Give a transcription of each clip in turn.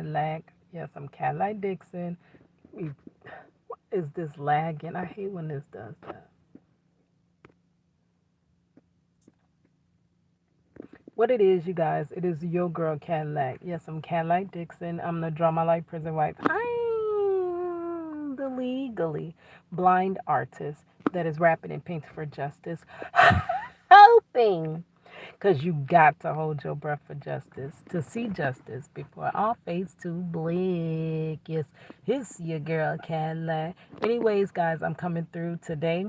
Lag. Yes, I'm Cadillac Dixon. We, what is this lagging? I hate when this does that. What it is, you guys, it is your girl Cadillac. Yes, I'm Cadillac Dixon. I'm the drama like prison wife. I'm the legally blind artist that is rapping and painting for justice. Hoping. Because you got to hold your breath for justice, to see justice before all fades to black. Yes, it's your girl Cadillac. Anyways, guys, I'm coming through today,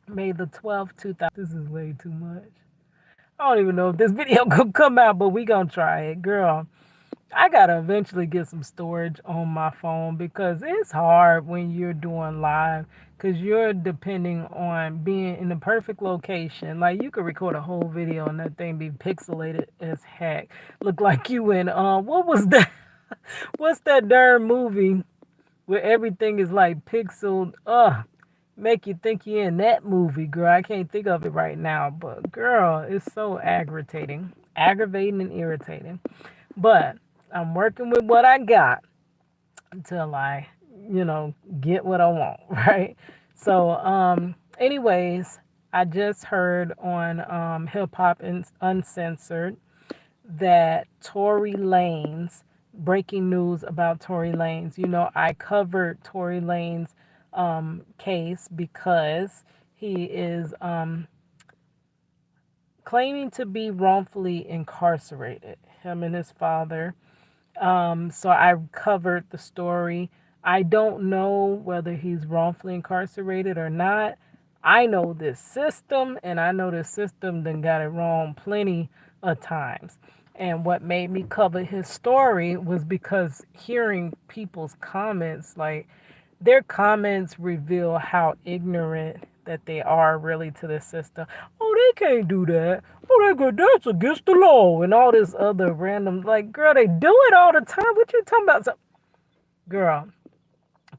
May the 12th, 2000. This is way too much. I don't even know if this video could come out, but we gonna try it. Girl, I gotta eventually get some storage on my phone because it's hard when you're doing live because you're depending on being in the perfect location. Like you could record a whole video and that thing be pixelated as heck. Look like you in what was that? What's that darn movie where everything is like pixeled? Make you think you're in that movie, girl. I can't think of it right now, but girl, it's so aggravating and irritating. But I'm working with what I got until I, get what I want, right? So, anyways, I just heard on Hip Hop Uncensored that Tory Lanez, breaking news about Tory Lanez. I covered Tory Lanez case because he is claiming to be wrongfully incarcerated, him and his father. So I covered the story. I don't know whether he's wrongfully incarcerated or not. I know this system, and I know this system done got it wrong plenty of times. And what made me cover his story was because hearing people's comments, like their comments reveal how ignorant that they are really to the system. Oh, they can't do that. Oh, that's against the law and all this other random, like, girl, they do it all the time. What you talking about? So, girl,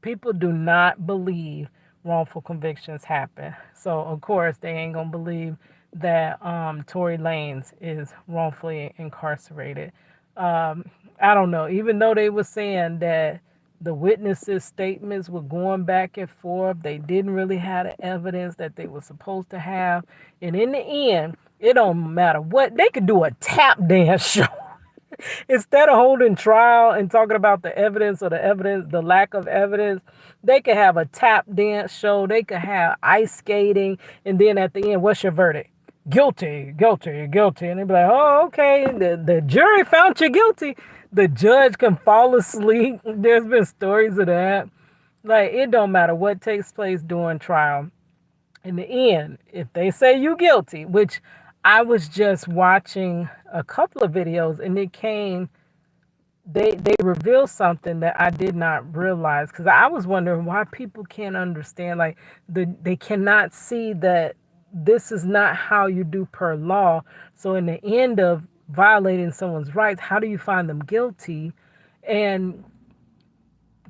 people do not believe wrongful convictions happen. So of course they ain't gonna believe that Tory Lanez is wrongfully incarcerated. Um, I don't know. Even though they were saying that the witnesses' statements were going back and forth, they didn't really have the evidence that they were supposed to have. And in the end, it don't matter what they could do a tap dance show. Instead of holding trial and talking about the evidence or the evidence, the lack of evidence, they could have a tap dance show. They could have ice skating. And then at the end, what's your verdict? Guilty, guilty, guilty. And they'd be like, oh, okay. The jury found you guilty. The judge can fall asleep. There's been stories of that. Like, it don't matter what takes place during trial. In the end, if they say you guilty, which I was just watching a couple of videos and it came, they revealed something that I did not realize because I was wondering why people can't understand, like they cannot see that this is not how you do per law. So in the end of violating someone's rights, how do you find them guilty? And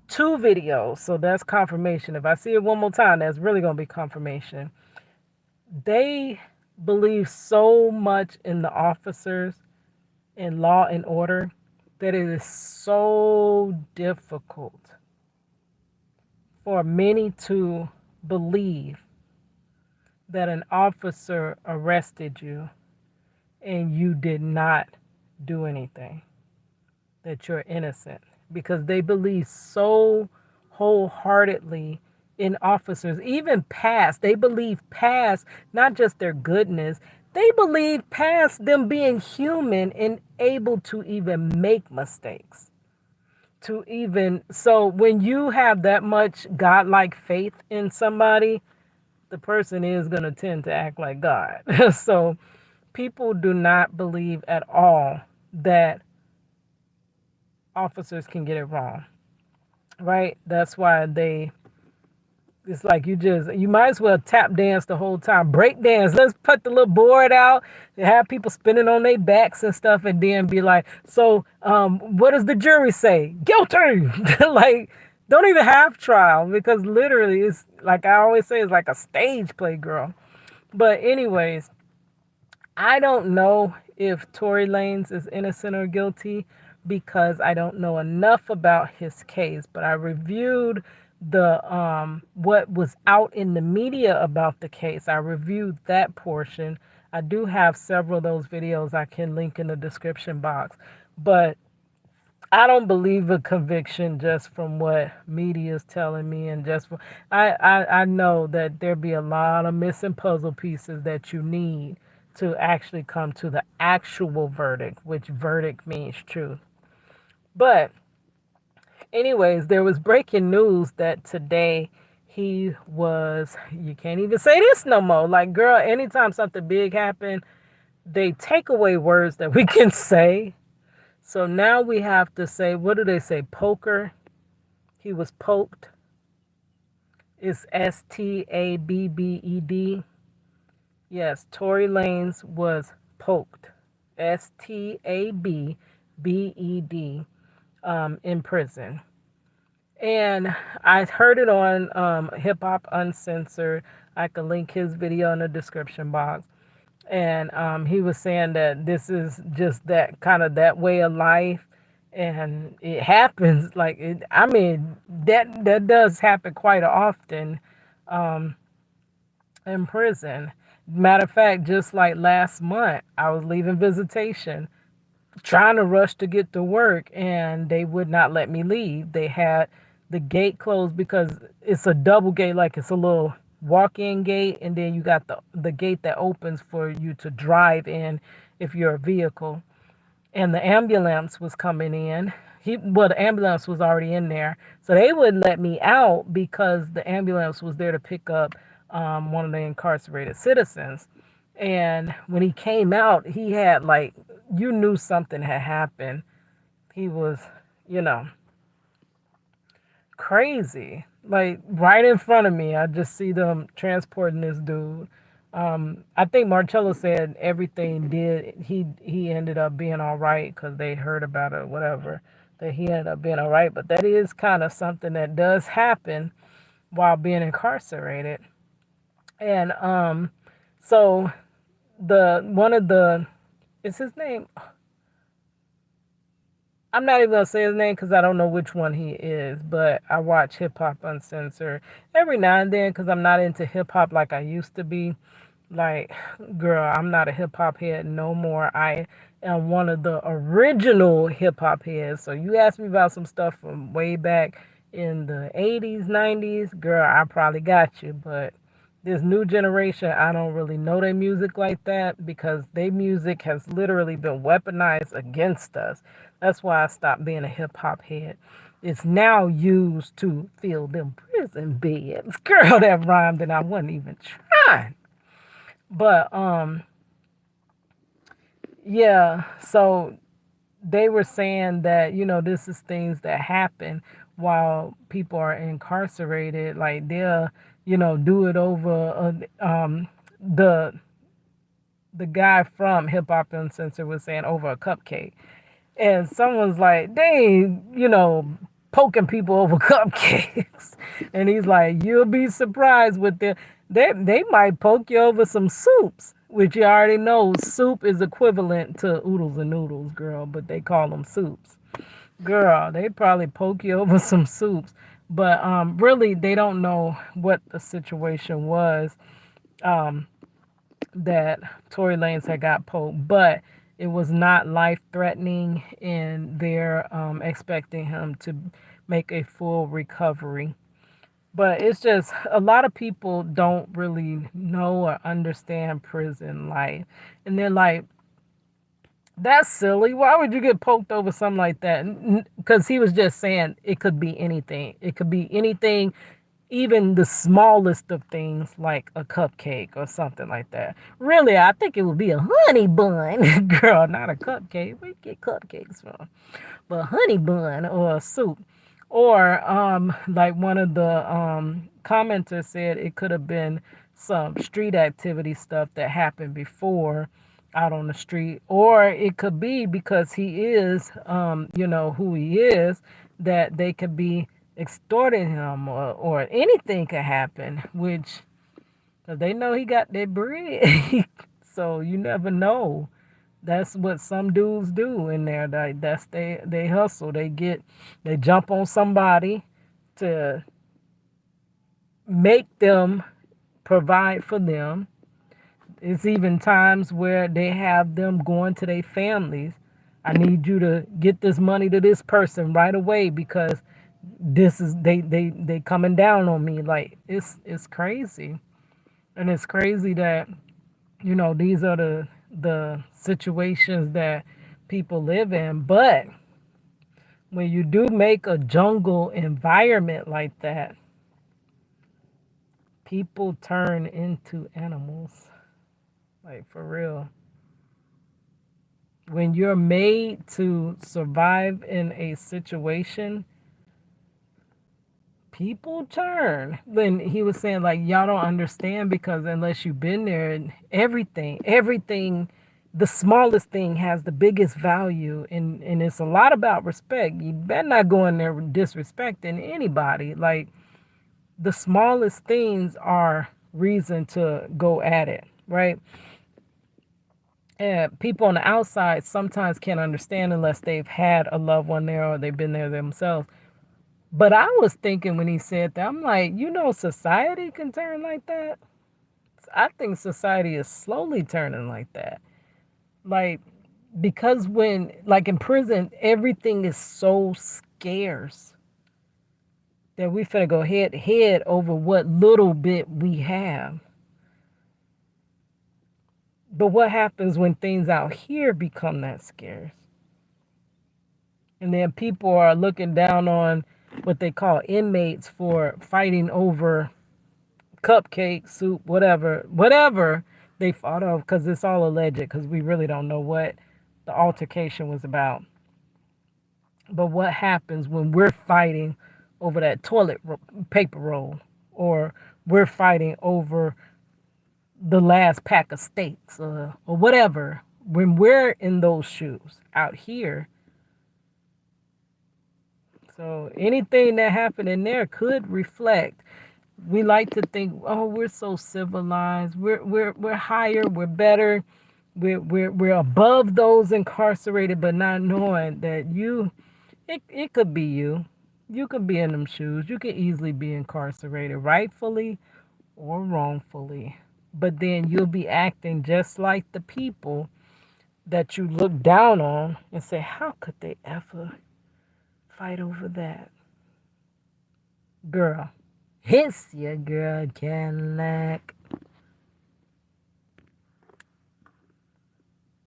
two videos, so that's confirmation. If I see it one more time, that's really gonna be confirmation. They believe so much in the officers in law and order that it is so difficult for many to believe that an officer arrested you and you did not do anything, that you're innocent, because they believe so wholeheartedly in officers, even past. They believe past not just their goodness, they believe past them being human and able to even make mistakes. To even, so when you have that much godlike faith in somebody, the person is going to tend to act like God. So people do not believe at all that officers can get it wrong, right? That's why it's like you might as well tap dance the whole time. Break dance. Let's put the little board out and have people spinning on their backs and stuff and then be like, so what does the jury say? Guilty. Like, don't even have trial because literally it's like I always say, it's like a stage play, girl. But anyways, I don't know if Tory Lanez is innocent or guilty, because I don't know enough about his case, but I reviewed the what was out in the media about the case. I reviewed that portion. I do have several of those videos I can link in the description box. But I don't believe a conviction just from what media is telling me, and just from, I know that there be a lot of missing puzzle pieces that you need to actually come to the actual verdict, which verdict means truth. But anyways, there was breaking news that today he was, you can't even say this no more. Like, girl, anytime something big happened, they take away words that we can say. So now we have to say, what do they say? Poker. He was poked. It's Stabbed. Yes, Tory Lanez was poked. Stabbed in prison. And I heard it on Hip Hop Uncensored. I can link his video in the description box. And he was saying that this is just that kind of that way of life, and it happens like it. I mean, that does happen quite often um, in prison. Matter of fact, just like last month, I was leaving visitation, trying to rush to get to work, and they would not let me leave. They had the gate closed because it's a double gate, like it's a little walk-in gate, and then you got the gate that opens for you to drive in if you're a vehicle. And the ambulance was coming in. The ambulance was already in there, so they wouldn't let me out because the ambulance was there to pick up one of the incarcerated citizens. And when he came out, he had like, you knew something had happened. He was, you know, crazy. Like right in front of me, I just see them transporting this dude. I think Marcello said everything did. He ended up being all right because they heard about it, or whatever. That he ended up being all right. But that is kind of something that does happen while being incarcerated. And so the one of the, is his name? I'm not even gonna say his name because I don't know which one he is, but I watch Hip Hop Uncensored every now and then because I'm not into hip hop like I used to be. Like, girl, I'm not a hip hop head no more. I am one of the original hip hop heads. So you ask me about some stuff from way back in the 80s, 90s, girl, I probably got you. But this new generation, I don't really know their music like that because their music has literally been weaponized against us. That's why I stopped being a hip hop head. It's now used to fill them prison beds. Girl, that rhymed and I wasn't even trying. But yeah, so they were saying that, this is things that happen while people are incarcerated. Like they'll, do it over the the guy from Hip Hop Uncensored was saying over a cupcake. And someone's like, they ain't, poking people over cupcakes. And he's like, you'll be surprised with they might poke you over some soups, which you already know soup is equivalent to oodles and noodles, girl, but they call them soups. Girl, they probably poke you over some soups. But really, they don't know what the situation was that Tory Lanez had got poked. But it was not life threatening, and they're expecting him to make a full recovery. But it's just a lot of people don't really know or understand prison life. And they're like, that's silly. Why would you get poked over something like that? Because he was just saying it could be anything. It could be anything, even the smallest of things like a cupcake or something like that. Really, I think it would be a honey bun. Girl, not a cupcake. Where you get cupcakes from? But a honey bun or a soup. Or like one of the commenters said it could have been some street activity stuff that happened before out on the street. Or it could be because he is, who he is, that they could be extorting him, or anything could happen, which, cause they know he got their bread. So you never know. That's what some dudes do in there. That's they hustle. They jump on somebody to make them provide for them. It's even times where they have them going to their families. I need you to get this money to this person right away because this is they coming down on me. Like it's crazy. And it's crazy that, these are the situations that people live in. But when you do make a jungle environment like that, people turn into animals. Like for real. When you're made to survive in a situation, people turn. Then he was saying like y'all don't understand because unless you've been there, and everything, the smallest thing has the biggest value, and it's a lot about respect. You better not go in there disrespecting anybody. Like the smallest things are reason to go at it, right? And people on the outside sometimes can't understand unless they've had a loved one there or they've been there themselves. But I was thinking when he said that, I'm like, society can turn like that. I think society is slowly turning like that. Like, because like in prison, everything is so scarce that we finna go head to head over what little bit we have. But what happens when things out here become that scarce? And then people are looking down on what they call inmates for fighting over cupcake, soup, whatever they fought of, because it's all alleged, because we really don't know what the altercation was about. But what happens when we're fighting over that paper roll, or we're fighting over the last pack of steaks, or whatever? When we're in those shoes out here, so anything that happened in there could reflect. We like to think, oh, we're so civilized, we're higher, we're better, we're above those incarcerated, but not knowing that it could be you. You could be in them shoes. You could easily be incarcerated, rightfully or wrongfully. But then you'll be acting just like the people that you look down on and say, how could they ever fight over that? Girl, hiss your girl Cadillac.